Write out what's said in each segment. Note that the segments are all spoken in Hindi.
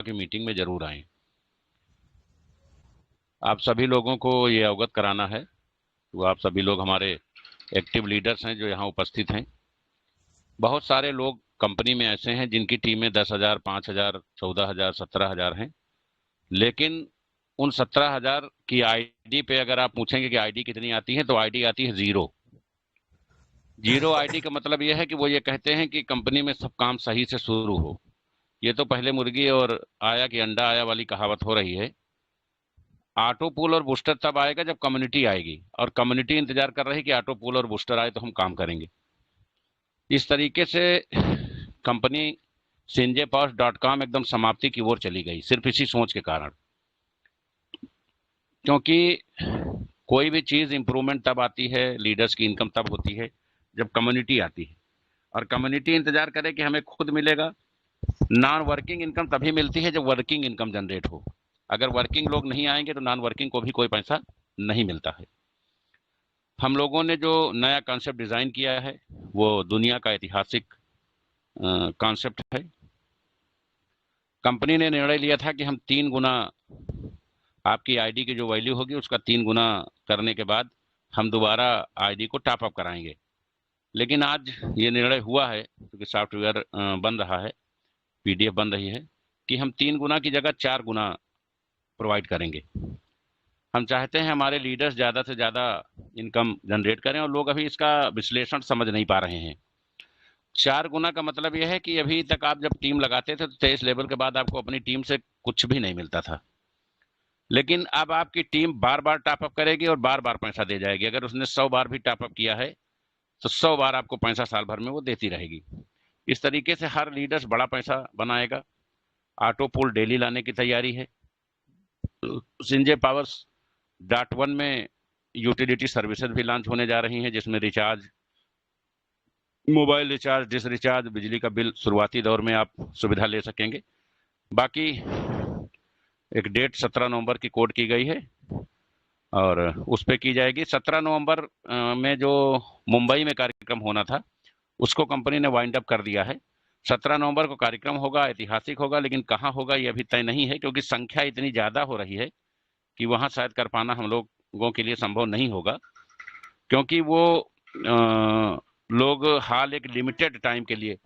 की मीटिंग में जरूर आएं। आप सभी लोगों को ये अवगत कराना है, तो आप सभी लोग हमारे एक्टिव लीडर्स हैं जो यहाँ उपस्थित हैं। बहुत सारे लोग कंपनी में ऐसे हैं जिनकी टीमें 10,000, 5,000, 14,000, 17,000 हैं, लेकिन उन 17,000 की आईडी पे अगर आप पूछेंगे कि आईडी कितनी आती है, तो आईडी आती है जीरो। जीरो आईडी का मतलब यह है कि वो ये कहते हैं कि कंपनी में सब काम सही से शुरू हो। ये तो पहले मुर्गी और आया कि अंडा आया वाली कहावत हो रही है। ऑटो पूल और बूस्टर तब आएगा जब कम्युनिटी आएगी, और कम्युनिटी इंतजार कर रही कि ऑटो पूल और बूस्टर आए तो हम काम करेंगे। इस तरीके से कंपनी sinjpaws.com एकदम समाप्ति की ओर चली गई, सिर्फ इसी सोच के कारण। क्योंकि कोई भी चीज इंप्रूवमेंट तब आती है, लीडर्स की इनकम तब होती है जब कम्युनिटी आती है, और कम्युनिटी इंतजार करे कि हमें खुद मिलेगा। नॉन वर्किंग इनकम तभी मिलती है जब वर्किंग इनकम जनरेट हो। अगर वर्किंग लोग नहीं आएंगे तो नॉन वर्किंग को भी कोई पैसा नहीं मिलता है। हम लोगों ने जो नया कॉन्सेप्ट डिजाइन किया है वो दुनिया का ऐतिहासिक कॉन्सेप्ट है। कंपनी ने निर्णय लिया था कि हम 3 गुना आपकी आईडी की जो वैल्यू होगी उसका 3 गुना करने के बाद हम दोबारा आईडी को टॉप अप कराएंगे। लेकिन आज ये निर्णय हुआ है, क्योंकि सॉफ्टवेयर बन रहा है, पीडीएफ बन रही है, कि हम 3 गुना की जगह 4 गुना प्रोवाइड करेंगे। हम चाहते हैं हमारे लीडर्स ज़्यादा से ज़्यादा इनकम जनरेट करें, और लोग अभी इसका विश्लेषण समझ नहीं पा रहे हैं। 4 गुना का मतलब यह है कि अभी तक आप जब टीम लगाते थे तो 23 लेवल के बाद आपको अपनी टीम से कुछ भी नहीं मिलता था, लेकिन अब आपकी टीम बार बार टॉपअप करेगी और बार बार पैसा दे जाएगी। अगर उसने 100 बार भी टॉपअप किया है तो 100 बार आपको पैसा साल भर में वो देती रहेगी। इस तरीके से हर लीडर्स बड़ा पैसा बनाएगा। ऑटो पूल डेली लाने की तैयारी है। sinjpaws.1 में यूटिलिटी सर्विसेज भी लॉन्च होने जा रही हैं, जिसमें recharge, mobile recharge, dish recharge, बिजली का बिल शुरुआती दौर में आप सुविधा ले सकेंगे। बाकी एक डेट 17 नवंबर की कोड की गई है और उस पर की जाएगी। 17 नवंबर में जो मुंबई में कार्यक्रम होना था उसको कंपनी ने वाइंड अप कर दिया है। 17 नवंबर को कार्यक्रम होगा, ऐतिहासिक होगा, लेकिन कहाँ होगा ये अभी तय नहीं है, क्योंकि संख्या इतनी ज्यादा हो रही है कि वहां शायद कर पाना हम लोगों के लिए संभव नहीं होगा, क्योंकि वो लोग हाल एक लिमिटेड टाइम के लिए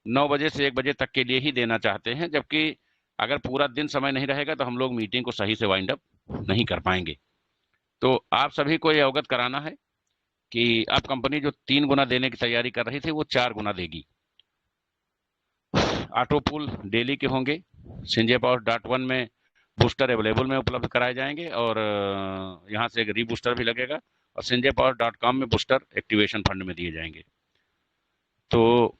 9 बजे से 1 बजे तक के लिए ही देना चाहते हैं, जबकि अगर पूरा दिन समय नहीं रहेगा तो हम लोग मीटिंग को सही से वाइंड अप नहीं कर पाएंगे। तो आप सभी को ये अवगत कराना है कि अब कंपनी जो 3 गुना देने की तैयारी कर रही थी वो 4 गुना देगी। ऑटो पूल डेली के होंगे। sinjpaws.1 में बूस्टर अवेलेबल में उपलब्ध कराए जाएंगे, और यहाँ से एक रीबूस्टर भी लगेगा, और sinjpaws.com में बूस्टर एक्टिवेशन फंड में दिए जाएंगे। तो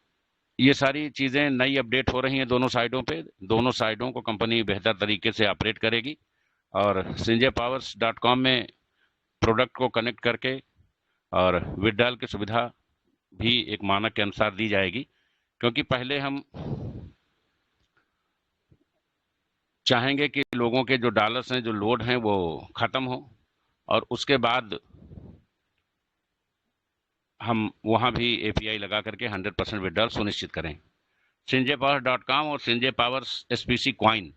ये सारी चीजें नई अपडेट हो रही हैं दोनों साइडों पे। दोनों साइडों को कंपनी बेहतर तरीके से ऑपरेट करेगी, और sinjpaws.com में प्रोडक्ट को कनेक्ट करके और विड्रॉल की सुविधा भी एक मानक के अनुसार दी जाएगी, क्योंकि पहले हम चाहेंगे कि लोगों के जो डॉलर्स हैं, जो लोड हैं, वो खत्म हो, और उसके बाद हम वहां भी एपीआई लगा करके 100% विड्रॉल सुनिश्चित करें। sinjpaws.com और sinjpaws SPC कॉइन,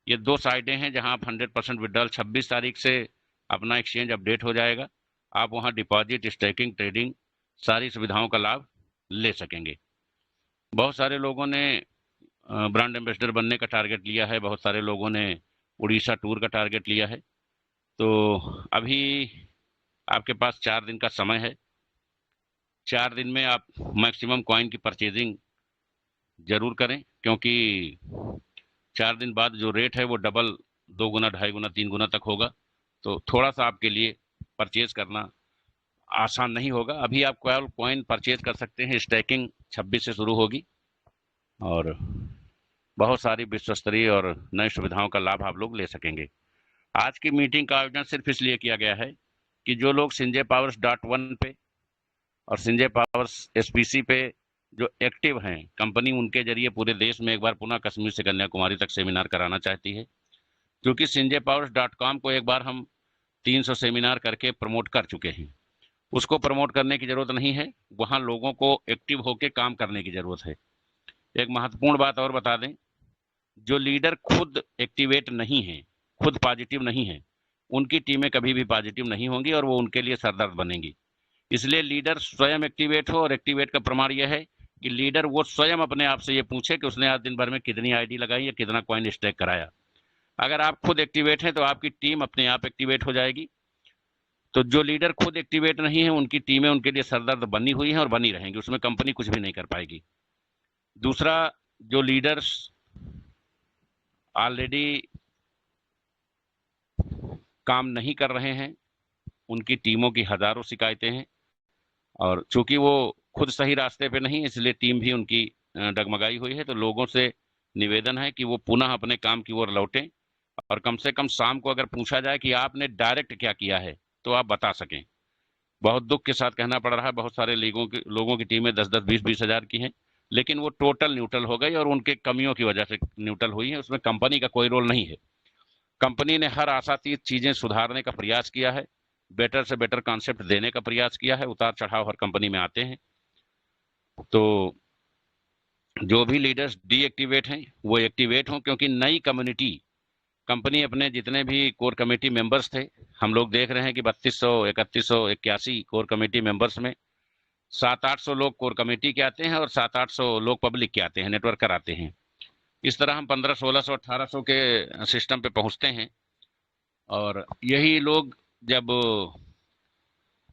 ये 2 साइटें हैं जहां आप 100% विड्रॉल 26 तारीख से अपना एक्सचेंज अपडेट हो जाएगा। आप वहां डिपॉजिट, स्टेकिंग, ट्रेडिंग सारी सुविधाओं का लाभ ले सकेंगे। बहुत सारे लोगों ने ब्रांड एम्बेसडर बनने का टारगेट लिया है, बहुत सारे लोगों ने उड़ीसा टूर का टारगेट लिया है। तो अभी आपके पास 4 दिन का समय है। 4 दिन में आप मैक्सिमम कॉइन की परचेजिंग जरूर करें, क्योंकि 4 दिन बाद जो रेट है वो डबल, 2 गुना, 2.5 गुना, 3 गुना तक होगा। तो थोड़ा सा आपके लिए परचेज करना आसान नहीं होगा। अभी आप कॉइन परचेज कर सकते हैं। स्टैकिंग 26 से शुरू होगी, और बहुत सारी विश्व स्तरीय और नई सुविधाओं का लाभ आप लोग ले सकेंगे। आज की मीटिंग का आयोजन सिर्फ इसलिए किया गया है कि जो लोग sinjpaws.1 पे और sinjpaws SPC पे जो एक्टिव हैं, कंपनी उनके जरिए पूरे देश में एक बार पुनः कश्मीर से कन्याकुमारी तक सेमिनार कराना चाहती है। क्योंकि sinjpaws.com को एक बार हम 300 सेमिनार करके प्रमोट कर चुके हैं, उसको प्रमोट करने की जरूरत नहीं है। वहां लोगों को एक्टिव होकर काम करने की जरूरत है। एक महत्वपूर्ण बात और बता दें जो लीडर खुद एक्टिवेट नहीं है, खुद पॉजिटिव नहीं है, उनकी टीमें कभी भी पॉजिटिव नहीं होंगी और वो उनके लिए सरदर्द बनेंगी। इसलिए लीडर स्वयं एक्टिवेट हो, और एक्टिवेट का प्रमाण यह है कि लीडर वो स्वयं अपने आप से ये पूछे कि उसने आज दिन भर में कितनी आईडी लगाई या कितना कॉइन स्टैक कराया। अगर आप खुद एक्टिवेट हैं तो आपकी टीम अपने आप एक्टिवेट हो जाएगी। तो जो लीडर खुद एक्टिवेट नहीं है, उनकी टीमें उनके लिए सरदर्द बनी हुई हैं और बनी रहेंगी, उसमें कंपनी कुछ भी नहीं कर पाएगी। दूसरा, जो लीडर्स ऑलरेडी काम नहीं कर रहे हैं, उनकी टीमों की हजारों शिकायतें हैं, और चूंकि वो खुद सही रास्ते पे नहीं, इसलिए टीम भी उनकी डगमगाई हुई है। तो लोगों से निवेदन है कि वो पुनः अपने काम की ओर लौटें, और कम से कम शाम को अगर पूछा जाए कि आपने डायरेक्ट क्या किया है तो आप बता सकें। बहुत दुख के साथ कहना पड़ रहा है, बहुत सारे लोगों की टीमें 10-10, 20-20 हजार की हैं, लेकिन वो टोटल न्यूट्रल हो गई और उनके कमियों की वजह से न्यूट्रल हुई है। उसमें कंपनी का कोई रोल नहीं है। कंपनी ने हर आशातीत चीजें सुधारने का प्रयास किया है, बेटर से बेटर कॉन्सेप्ट देने का प्रयास किया है। उतार चढ़ाव हर कंपनी में आते हैं। तो जो भी लीडर्स डीएक्टिवेट हैं वो एक्टिवेट हों, क्योंकि नई कम्युनिटी, कंपनी अपने जितने भी कोर कमेटी मेंबर्स थे, हम लोग देख रहे हैं कि 3200, 3181 कोर कमेटी मेंबर्स में 700-800 लोग कोर कमेटी के आते हैं और 700-800 लोग पब्लिक के आते हैं, नेटवर्क कराते हैं। इस तरह हम 1500, 1600, 1800 के सिस्टम पे पहुंचते हैं। और यही लोग जब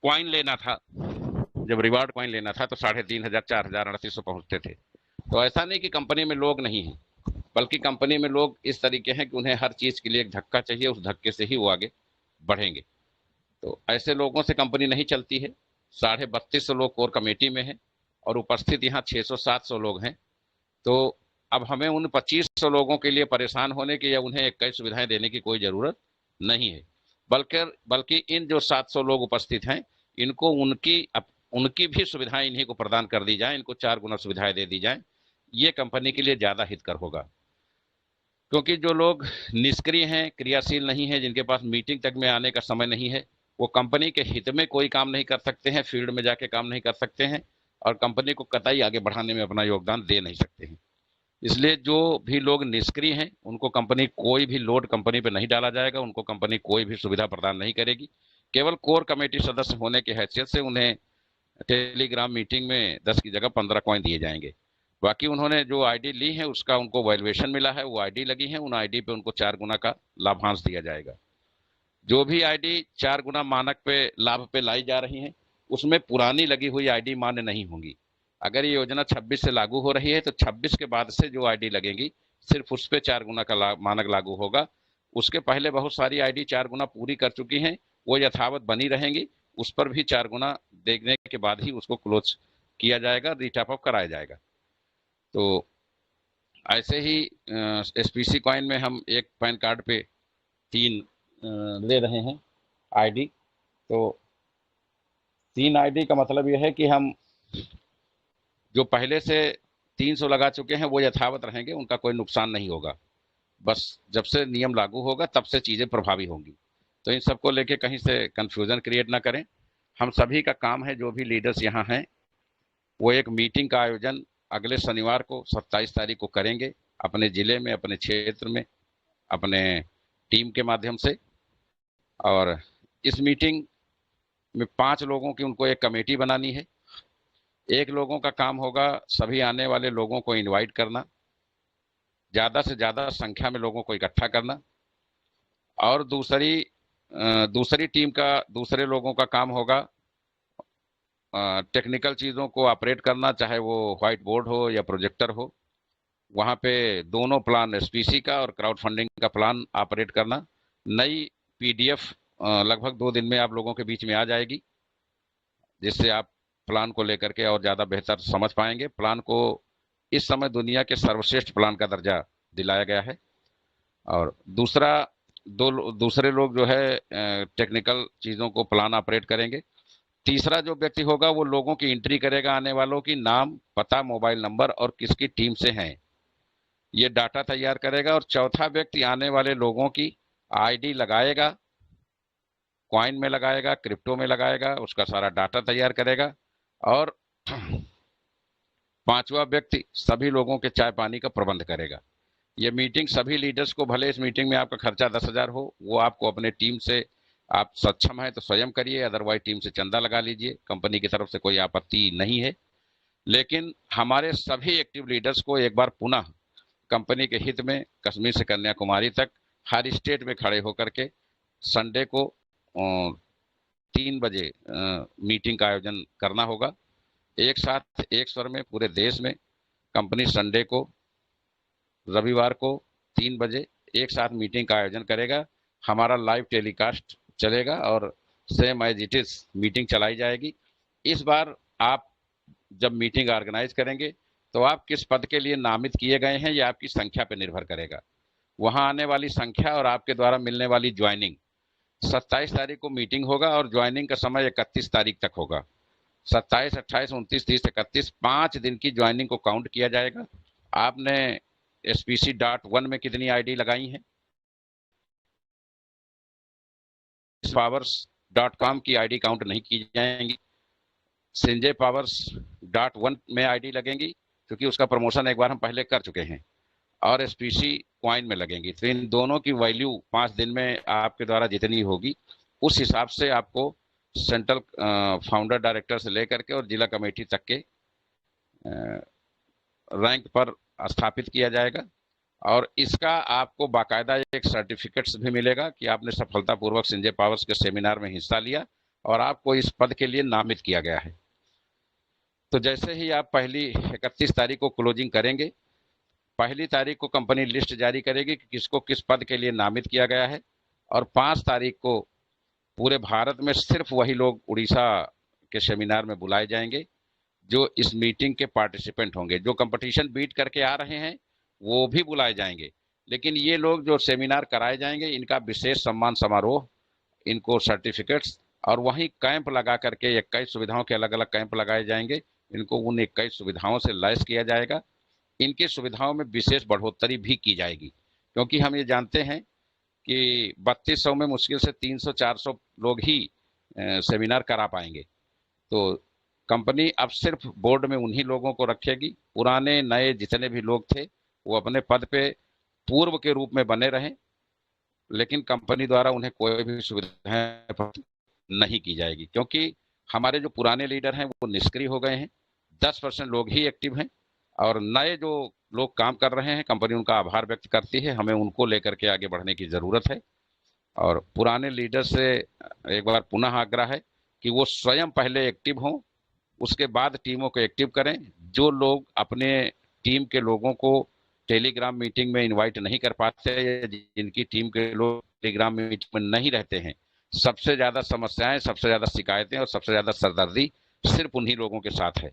क्वाइन लेना था, जब रिवार्ड क्वाइन लेना था, तो 3500, 4000, 3800 पहुंचते थे। तो ऐसा नहीं कि कंपनी में लोग नहीं है, बल्कि कंपनी में लोग इस तरीके हैं कि उन्हें हर चीज के लिए एक धक्का चाहिए, उस धक्के से ही वो आगे बढ़ेंगे। तो ऐसे लोगों से कंपनी नहीं चलती है। 3250 लोग कोर कमेटी में हैं और उपस्थित यहाँ 600-700 लोग हैं। तो अब हमें उन 2500 लोगों के लिए परेशान होने की या उन्हें कई सुविधाएं देने की कोई जरूरत नहीं है, बल्कि इन जो 700 लोग उपस्थित हैं, इनको उनकी भी सुविधाएं इन्हीं को प्रदान कर दी जाए, इनको 4 गुना सुविधाएं दे दी जाए। ये कंपनी के लिए ज्यादा हितकर होगा। क्योंकि जो लोग निष्क्रिय हैं, क्रियाशील नहीं है, जिनके पास मीटिंग तक में आने का समय नहीं है, वो कंपनी के हित में कोई काम नहीं कर सकते हैं, फील्ड में जाके काम नहीं कर सकते हैं, और कंपनी को कतई आगे बढ़ाने में अपना योगदान दे नहीं सकते हैं। इसलिए जो भी लोग निष्क्रिय हैं, उनको कंपनी कोई भी लोड कंपनी पे नहीं डाला जाएगा, उनको कंपनी कोई भी सुविधा प्रदान नहीं करेगी। केवल कोर कमेटी सदस्य होने की हैसियत से उन्हें टेलीग्राम मीटिंग में 10 की जगह 15 कॉइन दिए जाएंगे। बाकी उन्होंने जो आईडी ली है उसका उनको वैल्यूएशन मिला है, वो आईडी लगी है, उन आईडी पे उनको 4 गुना का लाभांश दिया जाएगा। जो भी आईडी 4 गुना मानक पे लाभ पे लाई जा रही है, उसमें पुरानी लगी हुई आईडी मान्य नहीं होंगी। अगर ये योजना 26 से लागू हो रही है तो 26 के बाद से जो आईडी लगेगी, सिर्फ उस पे 4 गुना का मानक लागू होगा। उसके पहले बहुत सारी आईडी 4 गुना पूरी कर चुकी हैं, वो यथावत बनी रहेंगी, उस पर भी 4 गुना देखने के बाद ही उसको क्लोज किया जाएगा, रीटॉप अप कराया जाएगा। तो ऐसे ही एसपीसी कॉइन में हम एक पैन कार्ड पे 3 ले रहे हैं आईडी। तो 3 आईडी का मतलब यह है कि हम जो पहले से 300 लगा चुके हैं वो यथावत रहेंगे, उनका कोई नुकसान नहीं होगा। बस जब से नियम लागू होगा तब से चीजें प्रभावी होंगी। तो इन सबको लेके कहीं से कंफ्यूजन क्रिएट ना करें। हम सभी का काम है, जो भी लीडर्स यहाँ हैं, वो एक मीटिंग का आयोजन अगले शनिवार को 27 तारीख को करेंगे, अपने जिले में, अपने क्षेत्र में, अपने टीम के माध्यम से। और इस मीटिंग में 5 लोगों की उनको एक कमेटी बनानी है। एक लोगों का काम होगा सभी आने वाले लोगों को इनवाइट करना, ज्यादा से ज्यादा संख्या में लोगों को इकट्ठा करना। और दूसरी टीम का, दूसरे लोगों का काम होगा टेक्निकल चीजों को ऑपरेट करना, चाहे वो व्हाइट बोर्ड हो या प्रोजेक्टर हो। वहां पे दोनों प्लान, एसपीसी का और क्राउड फंडिंग का प्लान ऑपरेट करना। नई पीडीएफ लगभग 2 दिन में आप लोगों के बीच में आ जाएगी, जिससे आप प्लान को लेकर के और ज़्यादा बेहतर समझ पाएंगे। प्लान को इस समय दुनिया के सर्वश्रेष्ठ प्लान का दर्जा दिलाया गया है। और दूसरे लोग जो है टेक्निकल चीज़ों को प्लान ऑपरेट करेंगे। तीसरा जो व्यक्ति होगा वो लोगों की एंट्री करेगा, आने वालों की नाम, पता, मोबाइल नंबर और किसकी टीम से हैं, ये डाटा तैयार करेगा। और चौथा व्यक्ति आने वाले लोगों की आईडी लगाएगा, कॉइन में लगाएगा, क्रिप्टो में लगाएगा, उसका सारा डाटा तैयार करेगा। और 5वां व्यक्ति सभी लोगों के चाय पानी का प्रबंध करेगा। ये मीटिंग सभी लीडर्स को, भले इस मीटिंग में आपका खर्चा 10,000 हो, वो आपको अपने टीम से, आप सक्षम हैं तो स्वयं करिए, अदरवाइज टीम से चंदा लगा लीजिए, कंपनी की तरफ से कोई आपत्ति नहीं है। लेकिन हमारे सभी एक्टिव लीडर्स को एक बार पुनः कंपनी के हित में कश्मीर से कन्याकुमारी तक हर स्टेट में खड़े होकर के संडे को 3 बजे मीटिंग का आयोजन करना होगा। एक साथ एक स्वर में पूरे देश में कंपनी संडे को, रविवार को 3 बजे एक साथ मीटिंग का आयोजन करेगा। हमारा लाइव टेलीकास्ट चलेगा और same as it is meeting चलाई जाएगी। इस बार आप जब मीटिंग ऑर्गेनाइज करेंगे तो आप किस पद के लिए नामित किए गए हैं, यह आपकी संख्या पर निर्भर करेगा। वहां आने वाली संख्या और आपके द्वारा मिलने वाली ज्वाइनिंग, 27 तारीख को मीटिंग होगा और ज्वाइनिंग का समय 31 तारीख तक होगा। 27, 28, 29, 30, 31 5 दिन की ज्वाइनिंग को काउंट किया जाएगा। आपने spc.1 में कितनी आईडी लगाई है? powers.com की आईडी काउंट नहीं की जाएंगी, संजय powers.1 में आईडी लगेंगी, क्योंकि उसका प्रमोशन एक बार हम पहले कर चुके हैं, और एसपीसी क्वाइन में लगेंगी। तो इन दोनों की वैल्यू 5 दिन में आपके द्वारा जितनी होगी उस हिसाब से आपको सेंट्रल फाउंडर डायरेक्टर से लेकर के और जिला कमेटी तक के रैंक पर स्थापित किया जाएगा। और इसका आपको बाकायदा एक सर्टिफिकेट्स भी मिलेगा कि आपने सफलतापूर्वक संजय पावर्स के सेमिनार में हिस्सा लिया और आपको इस पद के लिए नामित किया गया है। तो जैसे ही आप पहली 31 तारीख को क्लोजिंग करेंगे, पहली तारीख को कंपनी लिस्ट जारी करेगी कि किसको किस पद के लिए नामित किया गया है, और 5 तारीख को पूरे भारत में सिर्फ वही लोग उड़ीसा के सेमिनार में बुलाए जाएंगे जो इस मीटिंग के पार्टिसिपेंट होंगे। जो कंपटीशन बीट करके आ रहे हैं वो भी बुलाए जाएंगे, लेकिन ये लोग जो सेमिनार कराए जाएंगे इनका विशेष सम्मान समारोह, इनको सर्टिफिकेट्स, और वहीं कैंप लगा करके 21 सुविधाओं के अलग अलग कैंप लगाए जाएंगे। इनको उन 21 सुविधाओं से लैस किया जाएगा। इनकी सुविधाओं में विशेष बढ़ोतरी भी की जाएगी, क्योंकि हम ये जानते हैं कि 3200 में मुश्किल से 300-400 लोग ही सेमिनार करा पाएंगे। तो कंपनी अब सिर्फ बोर्ड में उन्हीं लोगों को रखेगी। पुराने नए जितने भी लोग थे वो अपने पद पे पूर्व के रूप में बने रहें, लेकिन कंपनी द्वारा उन्हें कोई भी सुविधाएं नहीं की जाएगी, क्योंकि हमारे जो पुराने लीडर हैं वो निष्क्रिय हो गए हैं। 10% लोग ही एक्टिव हैं और नए जो लोग काम कर रहे हैं कंपनी उनका आभार व्यक्त करती है। हमें उनको लेकर के आगे बढ़ने की जरूरत है। और पुराने लीडर से एक बार पुनः आग्रह है कि वो स्वयं पहले एक्टिव हों, उसके बाद टीमों को एक्टिव करें। जो लोग अपने टीम के लोगों को टेलीग्राम मीटिंग में इनवाइट नहीं कर पाते या जिनकी टीम के लोग टेलीग्राम मीटिंग में नहीं रहते हैं, सबसे ज्यादा समस्याएं, सबसे ज्यादा शिकायतें और सबसे ज्यादा सरदर्दी सिर्फ उन्हीं लोगों के साथ है।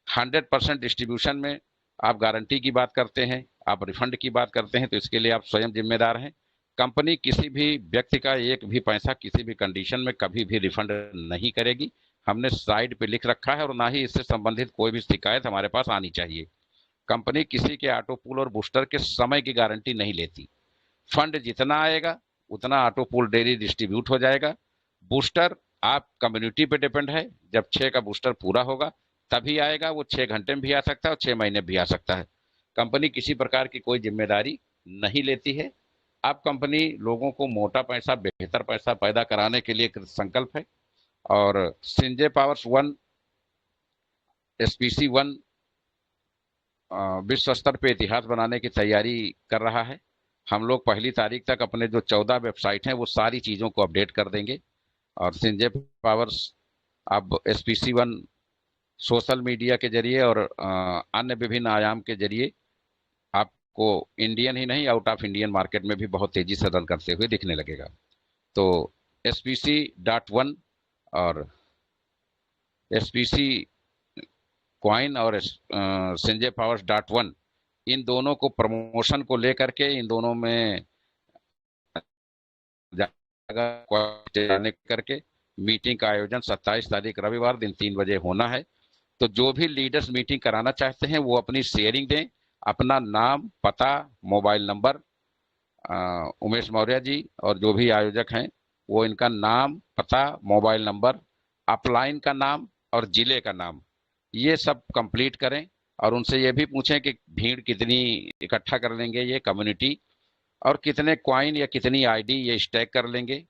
100% डिस्ट्रीब्यूशन में आप गारंटी की बात करते हैं, आप रिफंड की बात करते हैं, तो इसके लिए आप स्वयं जिम्मेदार हैं। कंपनी किसी भी व्यक्ति का एक भी पैसा किसी भी कंडीशन में कभी भी रिफंड नहीं करेगी। हमने साइड पे लिख रखा है, और ना ही इससे संबंधित कोई भी शिकायत हमारे पास आनी चाहिए। कंपनी किसी के ऑटो पूल और बूस्टर के समय की गारंटी नहीं लेती। फंड जितना आएगा उतना ऑटो पूल डेली डिस्ट्रीब्यूट हो जाएगा। बूस्टर आप कम्युनिटी पे डिपेंड है। जब 6 का बूस्टर पूरा होगा तभी आएगा। वो 6 घंटे में भी आ सकता है और 6 महीने भी आ सकता है। कंपनी किसी प्रकार की कोई जिम्मेदारी नहीं लेती है। अब कंपनी लोगों को मोटा पैसा, बेहतर पैसा पैदा कराने के लिए संकल्प है, और संजय पावर्स 1 एसपीसी 1 विश्व स्तर पे इतिहास बनाने की तैयारी कर रहा है। हम लोग पहली तारीख तक अपने जो 14 वेबसाइट हैं वो सारी चीज़ों को अपडेट कर देंगे, और संजय पावर्स अब एसपीसी 1 सोशल मीडिया के जरिए और अन्य विभिन्न आयाम के जरिए आपको इंडियन ही नहीं आउट ऑफ इंडियन मार्केट में भी बहुत तेजी से रन करते हुए दिखने लगेगा। तो spc.1 और एसपीसी क्वाइन और संजय पावर्स.1 इन दोनों को प्रमोशन को लेकर के, इन दोनों में जाने करके मीटिंग का आयोजन 27 तारीख रविवार दिन 3 बजे होना है। तो जो भी लीडर्स मीटिंग कराना चाहते हैं वो अपनी शेयरिंग दें, अपना नाम, पता, मोबाइल नंबर। उमेश मौर्य जी और जो भी आयोजक हैं वो इनका नाम, पता, मोबाइल नंबर, अपलाइन का नाम और जिले का नाम, ये सब कंप्लीट करें। और उनसे ये भी पूछें कि भीड़ कितनी इकट्ठा कर लेंगे ये कम्युनिटी, और कितने क्वाइन या कितनी आईडी ये स्टैक कर लेंगे।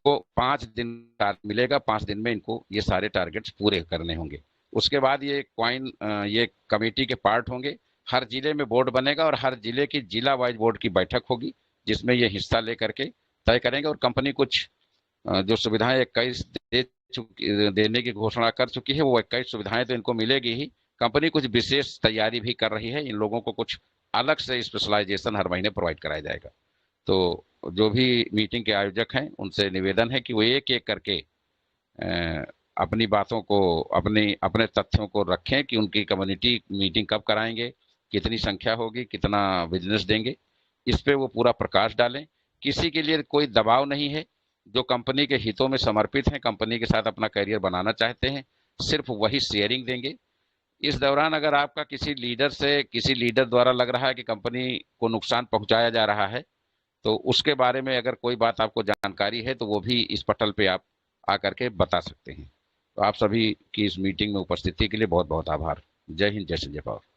को 5 दिन टारगेट मिलेगा, 5 दिन में इनको ये सारे टारगेट्स पूरे करने होंगे। उसके बाद ये क्वाइन ये कमेटी के पार्ट होंगे। हर जिले में बोर्ड बनेगा और हर जिले की जिला वाइज बोर्ड की बैठक होगी, जिसमें ये हिस्सा लेकर के तय करेंगे। और कंपनी कुछ जो सुविधाएं 21 देने की घोषणा कर चुकी है, वो 21 सुविधाएं तो इनको मिलेगी ही। कंपनी कुछ विशेष तैयारी भी कर रही है, इन लोगों को कुछ अलग से स्पेशलाइजेशन हर महीने प्रोवाइड कराया जाएगा। तो जो भी मीटिंग के आयोजक हैं उनसे निवेदन है कि वो एक एक करके अपनी बातों को, अपने अपने तथ्यों को रखें कि उनकी कम्युनिटी मीटिंग कब कराएंगे, कितनी संख्या होगी, कितना बिजनेस देंगे, इस पे वो पूरा प्रकाश डालें। किसी के लिए कोई दबाव नहीं है। जो कंपनी के हितों में समर्पित हैं, कंपनी के साथ अपना करियर बनाना चाहते हैं, सिर्फ वही शेयरिंग देंगे। इस दौरान अगर आपका किसी लीडर द्वारा लग रहा है कि कंपनी को नुकसान पहुंचाया जा रहा है, तो उसके बारे में अगर कोई बात आपको जानकारी है तो वो भी इस पटल पे आप आकर के बता सकते हैं। तो आप सभी की इस मीटिंग में उपस्थिति के लिए बहुत बहुत आभार। जय हिंद, जय संजय पावर।